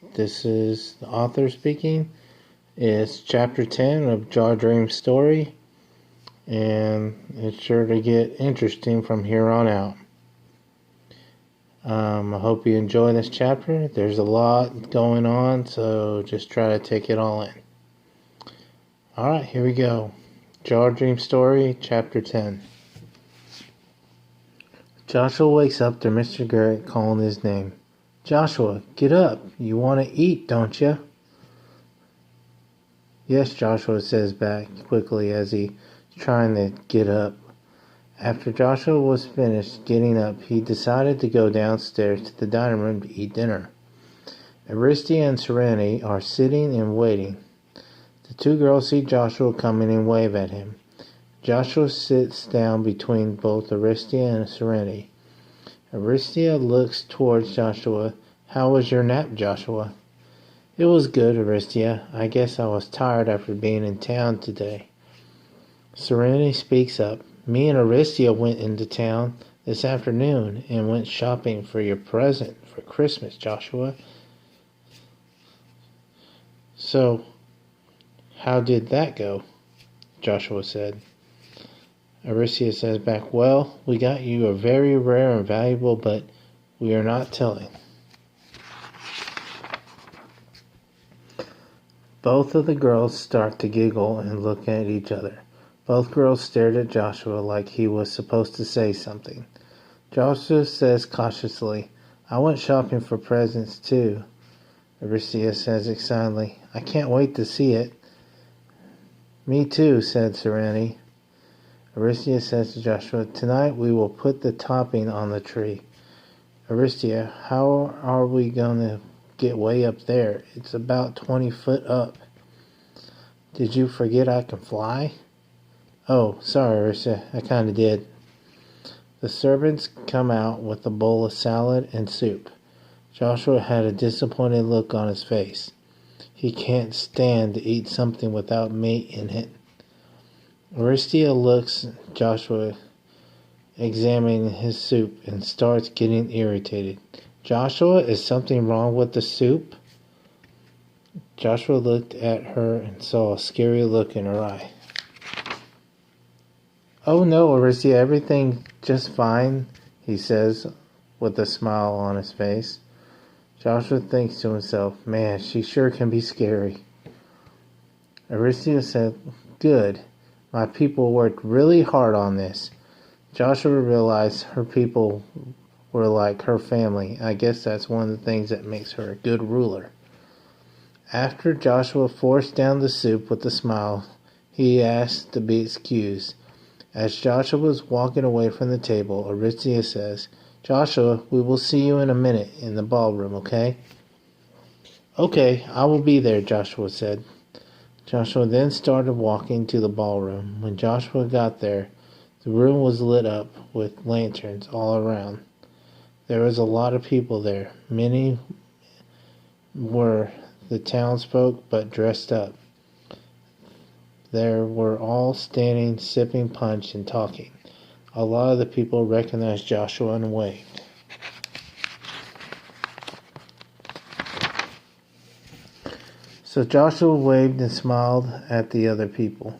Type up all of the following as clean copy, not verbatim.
This is the author speaking. It's chapter 10 of Jar Dream's story, and it's sure to get interesting from here on out. I hope you enjoy this chapter. There's a lot going on, so just try to take it all in. Alright, here we go. Jar Dream Story, Chapter 10. Joshua wakes up to Mr. Garrett calling his name. Joshua, get up. You want to eat, don't you? Yes, Joshua says back quickly as he's trying to get up. After Joshua was finished getting up, he decided to go downstairs to the dining room to eat dinner. Aristia and Serenity are sitting and waiting. The two girls see Joshua coming and wave at him. Joshua sits down between both Aristia and Serenity. Aristia looks towards Joshua. How was your nap, Joshua? It was good, Aristia. I guess I was tired after being in town today. Serenity speaks up. Me and Aristia went into town this afternoon and went shopping for your present for Christmas, Joshua. So, how did that go? Joshua said. Aristia says back, well, we got you a very rare and valuable, but we are not telling. Both of the girls start to giggle and look at each other. Both girls stared at Joshua like he was supposed to say something. Joshua says cautiously, I went shopping for presents too. Aristia says excitedly, I can't wait to see it. Me too, said Serenity. Aristia says to Joshua, tonight we will put the topping on the tree. Aristia, how are we going to get way up there? It's about 20 foot up. Did you forget I can fly? Oh, sorry, Aristia, I kind of did. The servants come out with a bowl of salad and soup. Joshua had a disappointed look on his face. He can't stand to eat something without meat in it. Aristia looks at Joshua examining his soup and starts getting irritated. Joshua, is something wrong with the soup? Joshua looked at her and saw a scary look in her eye. Oh no, Aristia, everything just fine, he says with a smile on his face. Joshua thinks to himself, man, she sure can be scary. Aristia said, good. My people worked really hard on this. Joshua realized her people were like her family. I guess that's one of the things that makes her a good ruler. After Joshua forced down the soup with a smile, he asked to be excused. As Joshua was walking away from the table, Aristia says, Joshua, we will see you in a minute in the ballroom, okay? Okay, I will be there, Joshua said. Joshua then started walking to the ballroom. When Joshua got there, the room was lit up with lanterns all around. There was a lot of people there. Many were the townsfolk, but dressed up. They were all standing, sipping punch and talking. A lot of the people recognized Joshua and waved. So Joshua waved and smiled at the other people.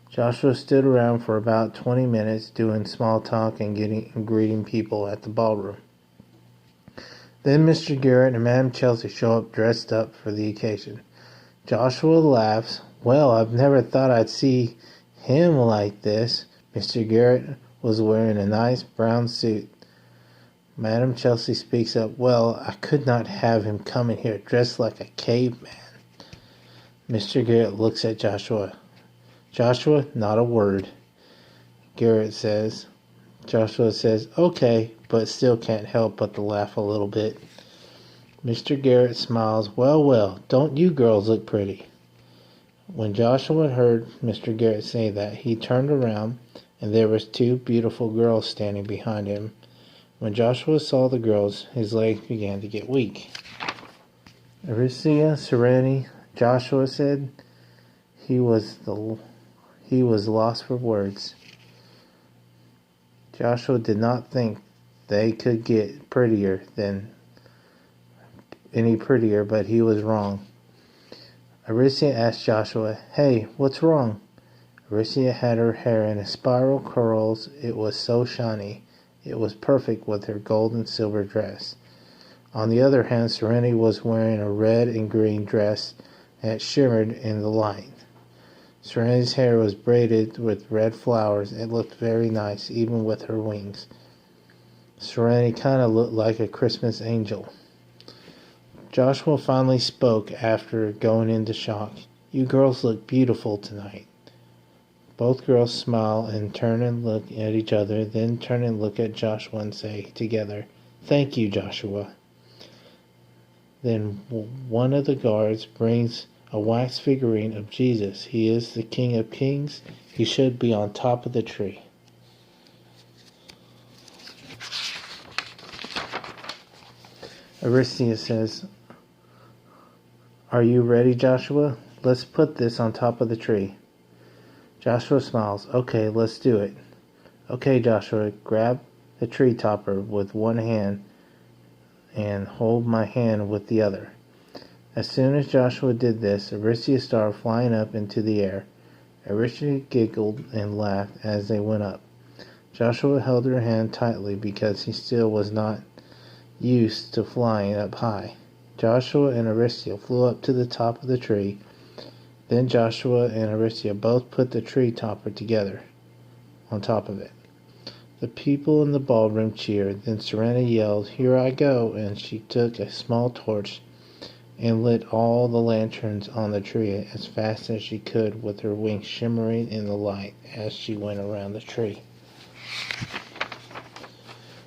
Joshua stood around for about 20 minutes doing small talk and greeting people at the ballroom. Then Mr. Garrett and Madam Chelsea show up dressed up for the occasion. Joshua laughs. Well, I've never thought I'd see him like this. Mr. Garrett was wearing a nice brown suit. Madam Chelsea speaks up. Well, I could not have him coming here dressed like a caveman. Mr. Garrett looks at Joshua. Joshua, not a word. Garrett says. Joshua says, okay, but still can't help but to laugh a little bit. Mr. Garrett smiles. Well, well, don't you girls look pretty? When Joshua heard Mr. Garrett say that, he turned around, and there was two beautiful girls standing behind him. When Joshua saw the girls, his legs began to get weak. Aristia, Serenity, Joshua said. He was lost for words. Joshua did not think they could get prettier than any prettier, but he was wrong. Aricia asked Joshua, "Hey, what's wrong?" Aricia had her hair in a spiral curls. It was so shiny. It was perfect with her gold and silver dress. On the other hand, Serenity was wearing a red and green dress that shimmered in the light. Serenity's hair was braided with red flowers. It looked very nice, even with her wings. Serenity kind of looked like a Christmas angel. Joshua finally spoke after going into shock. "You girls look beautiful tonight." Both girls smile and turn and look at each other, then turn and look at Joshua and say together, "Thank you, Joshua." Then one of the guards brings a wax figurine of Jesus. He is the King of Kings. He should be on top of the tree. Aricia says, "Are you ready, Joshua? Let's put this on top of the tree." Joshua smiles. "Okay, let's do it." "Okay, Joshua, grab the tree topper with one hand and hold my hand with the other." As soon as Joshua did this, Aricia started flying up into the air. Aricia giggled and laughed as they went up. Joshua held her hand tightly because he still was not used to flying up high. Joshua and Aricia flew up to the top of the tree. Then Joshua and Aricia both put the tree topper together on top of it. The people in the ballroom cheered. Then Serenity yelled, "Here I go," and she took a small torch and lit all the lanterns on the tree as fast as she could, with her wings shimmering in the light as she went around the tree.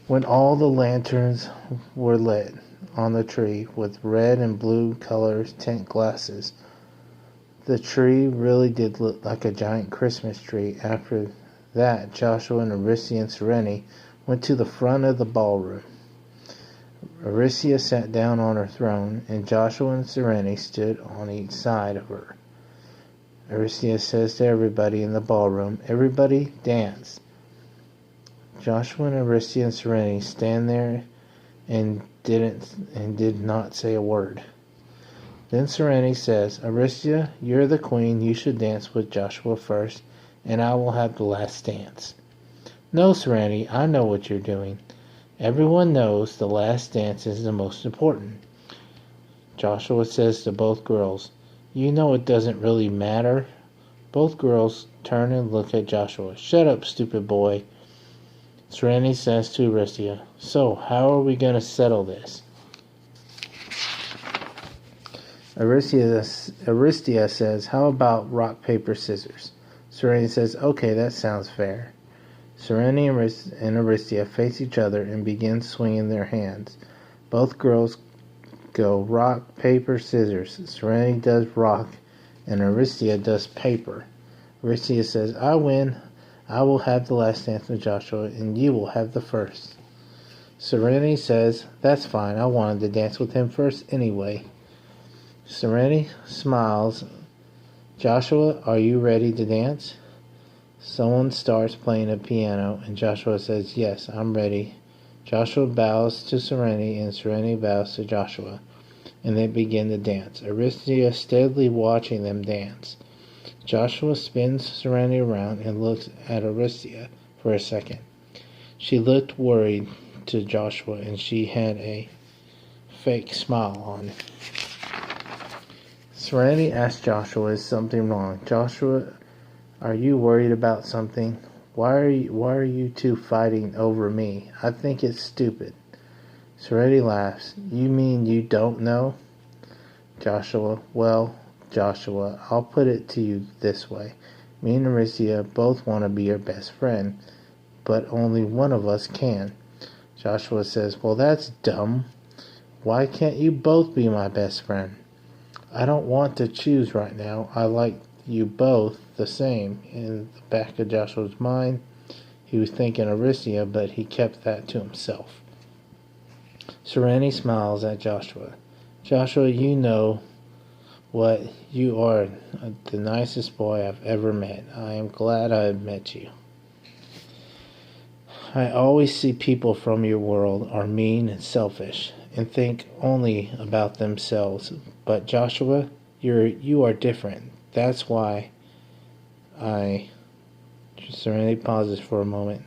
When all the lanterns were lit on the tree with red and blue colors tint glasses, the tree really did look like a giant Christmas tree. After that, Joshua and Aricia and Serenity went to the front of the ballroom. Aricia sat down on her throne, and Joshua and Serenity stood on each side of her. Aricia says to everybody in the ballroom, "Everybody dance." Joshua and Aricia and Serenity stand there and did not say a word. Then Serenity says, "Aricia, you're the queen. You should dance with Joshua first, and I will have the last dance." "No, Serenity, I know what you're doing. Everyone knows the last dance is the most important." Joshua says to both girls, "You know it doesn't really matter." Both girls turn and look at Joshua. "Shut up, stupid boy." Serenity says to Aricia, "So, how are we going to settle this?" Aricia says, "How about rock, paper, scissors?" Serenity says, "Okay, that sounds fair." Serenity and Aricia face each other and begin swinging their hands. Both girls go rock, paper, scissors. Serenity does rock and Aricia does paper. Aricia says, "I win. I will have the last dance with Joshua and you will have the first." Serenity says, "That's fine. I wanted to dance with him first anyway." Serenity smiles. "Joshua, are you ready to dance?" Someone starts playing a piano, and Joshua says, "Yes, I'm ready." Joshua bows to Serenity, and Serenity bows to Joshua, and they begin to dance. Aricia steadily watching them dance. Joshua spins Serenity around and looks at Aricia for a second. She looked worried to Joshua, and she had a fake smile on. Serenity asked Joshua, "Is something wrong?" "Joshua, are you worried about something? Why are you two fighting over me? I think it's stupid." Serenity laughs. "You mean you don't know?" Joshua, "Well, Joshua, I'll put it to you this way. Me and Aricia both want to be your best friend, but only one of us can." Joshua says, "Well, that's dumb. Why can't you both be my best friend?" "I don't want to choose right now. I like you both the same." In the back of Joshua's mind, he was thinking Aricia, but he kept that to himself. Serenity smiles at Joshua. "Joshua, you know what? You are the nicest boy I've ever met. I am glad I have met you. I always see people from your world are mean and selfish, and think only about themselves. But Joshua, you are different. That's why I Serenity pauses for a moment.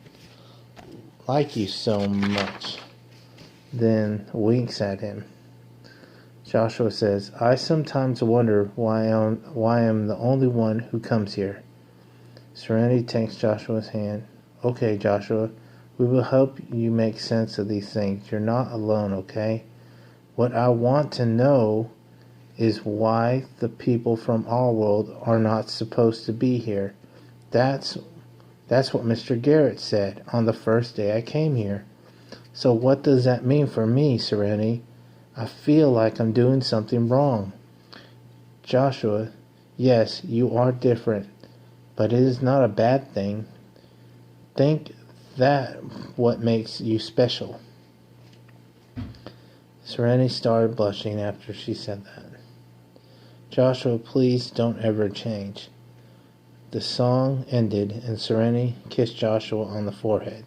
Like you so much. Then winks at him. Joshua says, I sometimes wonder why I'm the only one who comes here. Serenity takes Joshua's hand. Okay, Joshua, we will help you make sense of these things. You're not alone, okay? What I want to know is why the people from our world are not supposed to be here. That's what Mr. Garrett said on the first day I came here. So what does that mean for me, Serenity? I feel like I'm doing something wrong. Joshua, yes, you are different, but it is not a bad thing. Think that what makes you special. Serenity started blushing after she said that. Joshua, please don't ever change. The song ended and Serenity kissed Joshua on the forehead.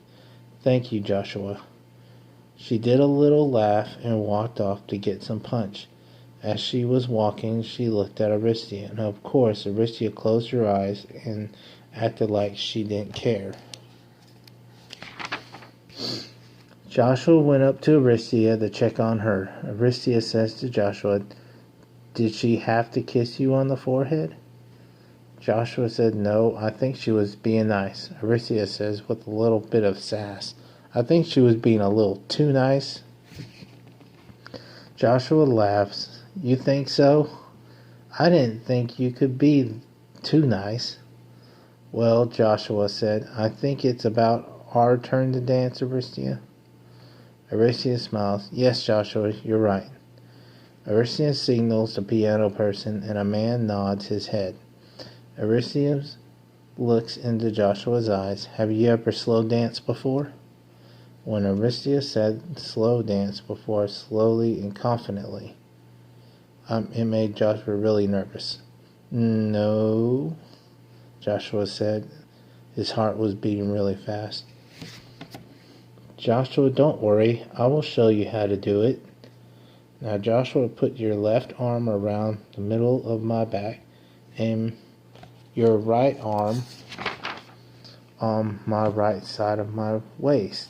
Thank you, Joshua. She did a little laugh and walked off to get some punch. As she was walking, she looked at Aristia, and of course Aristia closed her eyes and acted like she didn't care. Joshua went up to Aristia to check on her. Aristia says to Joshua, did she have to kiss you on the forehead? Joshua said, no, I think she was being nice. Aristia says with a little bit of sass, I think she was being a little too nice. Joshua laughs. You think so? I didn't think you could be too nice. Well, Joshua said, I think it's about our turn to dance, Aristia. Aristia smiles. Yes, Joshua, you're right. Aristia signals the piano person, and a man nods his head. Aristia looks into Joshua's eyes. Have you ever slow danced before? When Aristia said slow dance before, slowly and confidently, it made Joshua really nervous. No, Joshua said. His heart was beating really fast. Joshua, don't worry. I will show you how to do it. Now, Joshua, put your left arm around the middle of my back and your right arm on my right side of my waist.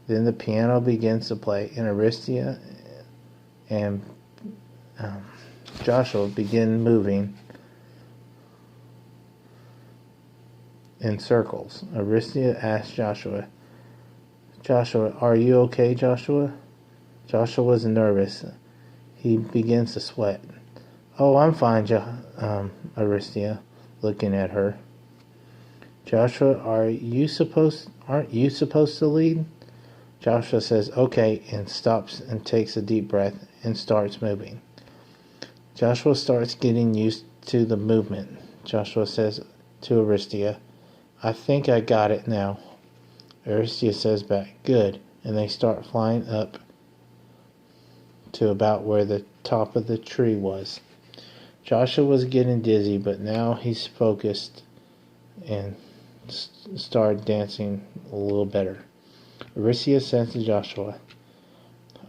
Then the piano begins to play, and Aristia and Joshua begin moving in circles. Aristia asks Joshua, are you okay, Joshua? Joshua was nervous. He begins to sweat. Oh, I'm fine, Aristia, looking at her. Joshua, aren't you supposed to lead? Joshua says, okay, and stops and takes a deep breath and starts moving. Joshua starts getting used to the movement. Joshua says to Aristia, I think I got it now. Aristia says back, good, and they start flying up to about where the top of the tree was. Joshua was getting dizzy, but now he's focused and started dancing a little better. Aristia says to Joshua,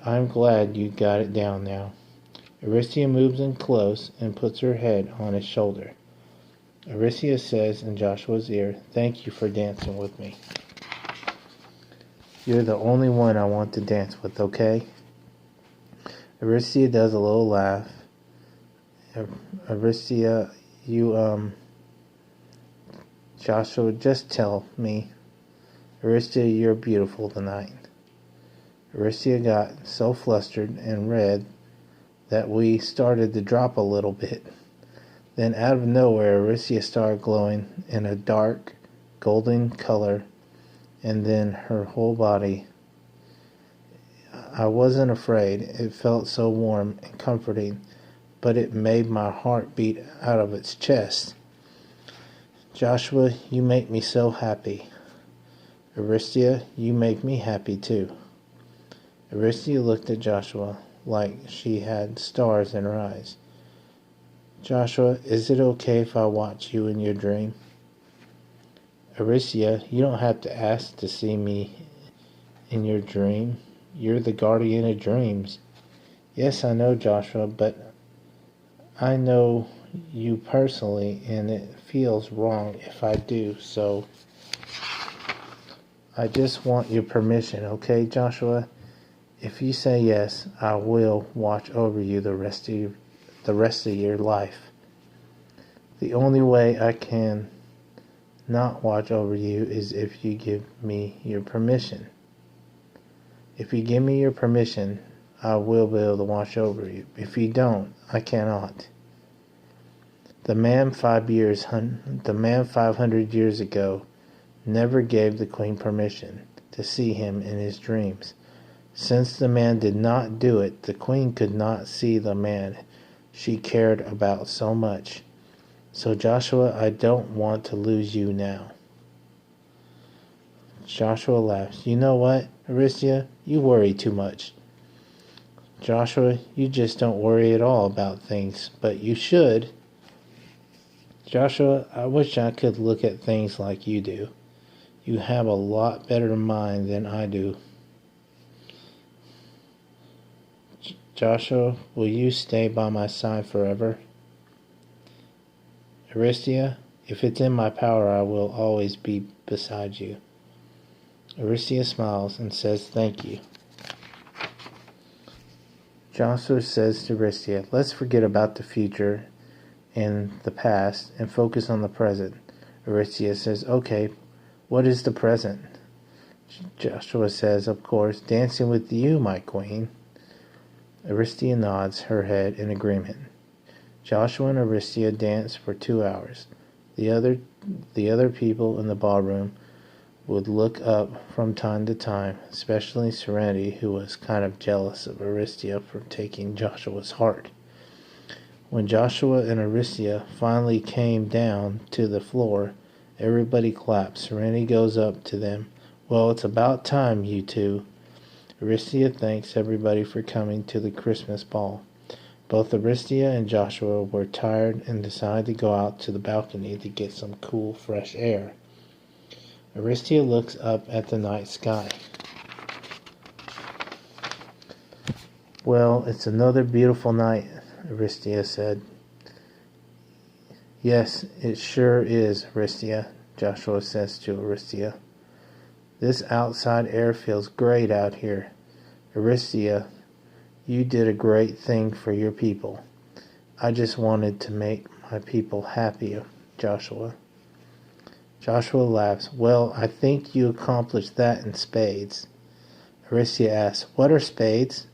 I'm glad you got it down now. Aristia moves in close and puts her head on his shoulder. Aristia says in Joshua's ear, thank you for dancing with me. You're the only one I want to dance with, okay? Aristia does a little laugh. Aristia, Joshua, just tell me. Aristia, you're beautiful tonight. Aristia got so flustered and red that we started to drop a little bit. Then out of nowhere, Aristia started glowing in a dark golden color, and then her whole body. I wasn't afraid. It felt so warm and comforting, but it made my heart beat out of its chest. Joshua, you make me so happy. Aristia, you make me happy too. Aristia looked at Joshua like she had stars in her eyes. Joshua, is it okay if I watch you in your dream? Aristia, you don't have to ask to see me in your dream. You're the guardian of dreams. Yes, I know, Joshua, but I know you personally, and it feels wrong if I do, so I just want your permission, okay, Joshua? If you say yes, I will watch over you the rest of your life. The only way I can not watch over you is if you give me your permission. If you give me your permission, I will be able to watch over you. If you don't, I cannot. The man 500 years ago never gave the queen permission to see him in his dreams. Since the man did not do it, the queen could not see the man she cared about so much. So Joshua, I don't want to lose you now. Joshua laughs. You know what, Aristia? You worry too much. Joshua, you just don't worry at all about things, but you should. Joshua, I wish I could look at things like you do. You have a lot better mind than I do. Joshua, will you stay by my side forever? Aristia, if it's in my power, I will always be beside you. Aristia smiles and says thank you. Joshua says to Aristia, let's forget about the future and the past and focus on the present. Aristia says, okay, what is the present? Joshua says, of course, dancing with you, my queen. Aristia nods her head in agreement. Joshua and Aristia dance for 2 hours. The other people in the ballroom would look up from time to time, especially Serenity, who was kind of jealous of Aristia for taking Joshua's heart. When Joshua and Aristia finally came down to the floor, everybody clapped. Serenity goes up to them. Well, it's about time, you two. Aristia thanks everybody for coming to the Christmas ball. Both Aristia and Joshua were tired and decided to go out to the balcony to get some cool, fresh air. Aristia looks up at the night sky. Well, it's another beautiful night, Aristia said. Yes, it sure is, Aristia, Joshua says to Aristia. This outside air feels great out here. Aristia, you did a great thing for your people. I just wanted to make my people happy, Joshua. Joshua laughs. Well, I think you accomplished that in spades. Aristia asks, what are spades?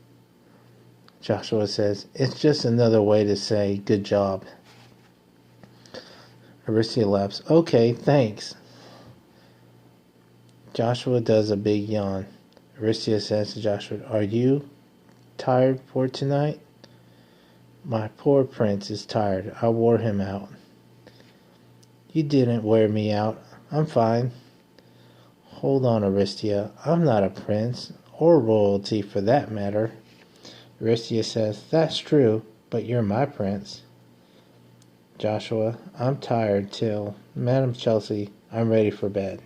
Joshua says, it's just another way to say good job. Aristia laughs. Okay, thanks. Joshua does a big yawn. Aristia says to Joshua, are you tired for tonight? My poor prince is tired. I wore him out. You didn't wear me out. I'm fine. Hold on, Aristia. I'm not a prince, or royalty for that matter. Aristia says, that's true, but you're my prince. Joshua, I'm tired till, Madam Chelsea, I'm ready for bed.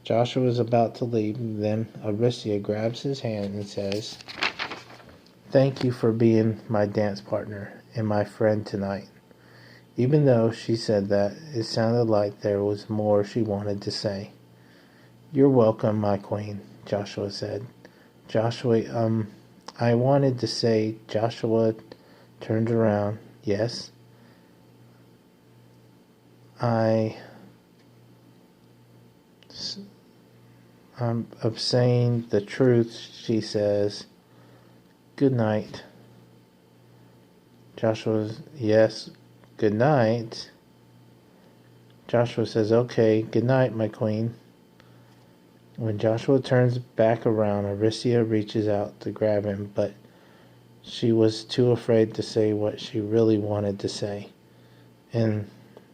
Joshua is about to leave, then Aristia grabs his hand and says, thank you for being my dance partner and my friend tonight. Even though she said that, it sounded like there was more she wanted to say. You're welcome, my queen, Joshua said. Joshua, I wanted to say, Joshua turned around. Yes? I'm of saying the truth, she says. Good night. Joshua, yes, good night. Joshua says, okay, good night, my queen. When Joshua turns back around, Aristia reaches out to grab him, but she was too afraid to say what she really wanted to say. And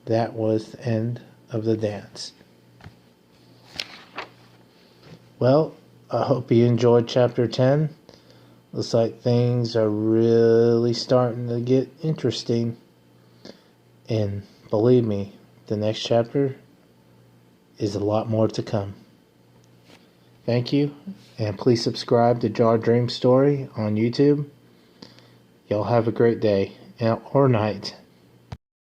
that was the end of the dance. Well, I hope you enjoyed chapter 10. Looks like things are really starting to get interesting. And believe me, the next chapter is a lot more to come. Thank you, and please subscribe to Jar Dream Story on YouTube. Y'all have a great day or night.